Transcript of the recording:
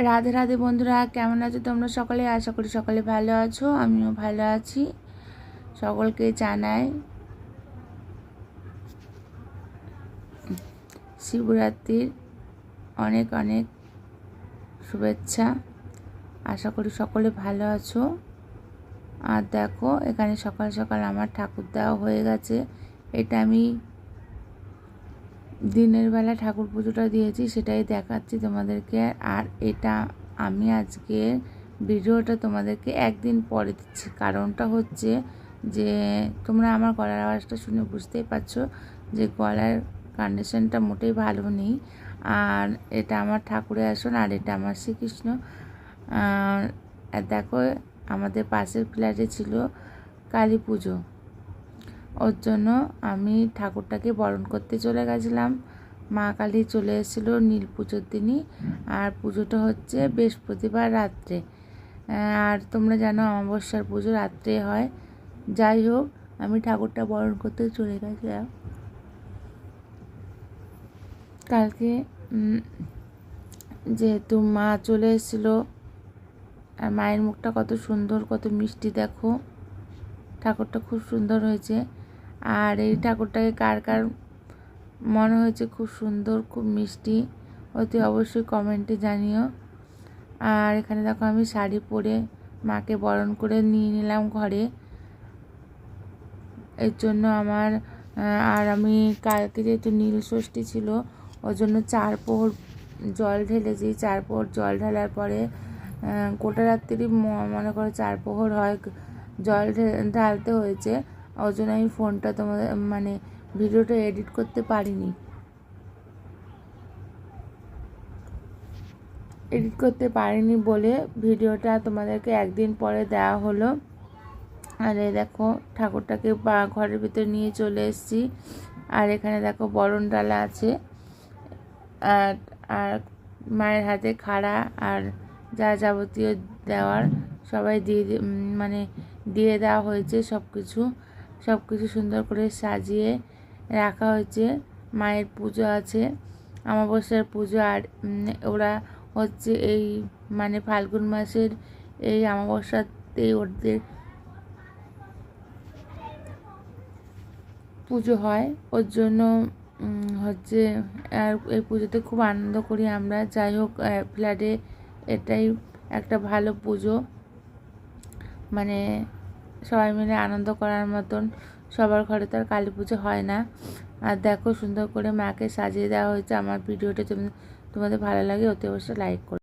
রাধে রাধে বন্ধুরা, কেমন আছো তোমরা সকলে? আশা করি সকলে ভালো আছো, আমিও ভালো আছি। সকলকে জানাই শিবরাত্রির অনেক অনেক শুভেচ্ছা। আশা করি সকলে ভালো আছো। আর দেখো, এখানে সকাল সকাল আমার ঠাকুর দেওয়া হয়ে গেছে। এটা আমি দিনের বেলা ঠাকুর পুজোটা দিয়েছি, সেটাই দেখাচ্ছি তোমাদেরকে। আর এটা আমি আজকে ভিডিওটা তোমাদেরকে একদিন পরে দিচ্ছি। কারণটা হচ্ছে যে তোমরা আমার গলার আওয়াজটা শুনে বুঝতেই পারছো যে গলার কন্ডিশনটা মোটেই ভালো নেই। আর এটা আমার ঠাকুরের আসন, আর এটা আমার শ্রীকৃষ্ণ। আর দেখো, আমাদের পাশের ফ্ল্যাটে ছিল কালী পুজো, ওর জন্য আমি ঠাকুরটাকে বরণ করতে চলে গেছিলাম। মা কালী চলে এসেছিলো নীল পুজোর দিনই। আর পুজোটা হচ্ছে বৃহস্পতিবার রাত্রে। আর তোমরা জানো অমাবস্যার পুজো রাত্রে হয়। যাই হোক, আমি ঠাকুরটা বরণ করতে চলে গেছিলাম। কালকে যেহেতু মা চলে এসেছিলো, আর মায়ের মুখটা কত সুন্দর, কত মিষ্টি। দেখো, ঠাকুরটা খুব সুন্দর হয়েছে। আর এই ঠাকুরটাকে কার কার মনে হয়েছে খুব সুন্দর, খুব মিষ্টি, অতি অবশ্যই কমেন্টে জানিও। আর এখানে দেখো, আমি শাড়ি পরে মাকে বরণ করে নিয়ে নিলাম ঘরে। এর জন্য আর আমি কালকে যেহেতু নীল ষষ্ঠী ছিল, ওর জন্য 4 প্রহর জল ঢেলেছি। 4 প্রহর জল ঢালার পরে গোটা রাত্রি মনে করো 4 প্রহর হয়, জল ঢালতে হয়েছে। ওর জন্য আমি ফোনটা তোমাদের ভিডিওটা এডিট করতে পারিনি। বলে ভিডিওটা তোমাদেরকে একদিন পরে দেওয়া হলো। আর এই দেখো, ঠাকুরটাকে ঘরের ভিতরে নিয়ে চলে এসেছি। আর এখানে দেখো বরণ ডালা আছে, আর মায়ের হাতে খাড়া আর যা যাবতীয় দেওয়ার সবাই দিয়ে দেওয়া হয়েছে। সব কিছু সুন্দর করে সাজিয়ে রাখা হয়েছে। মায়ের পুজো আছে, অমাবস্যার পুজো। আর ওরা হচ্ছে এই ফাল্গুন মাসের এই অমাবস্যাতেই ওদের পুজো হয়। ওর জন্য হচ্ছে, আর এই পুজোতে খুব আনন্দ করি আমরা। যাই হোক, ফ্ল্যাটে এটাই একটা ভালো পুজো, সবাই মিলে আনন্দ করার মতন। সবার ঘরে তো আর কালী পুজো হয় না। আর দেখো, সুন্দর করে মাকে সাজিয়ে দেওয়া হয়েছে। আমার ভিডিওটা তোমাদের ভালো লাগে, অতি অবশ্যই লাইক করো।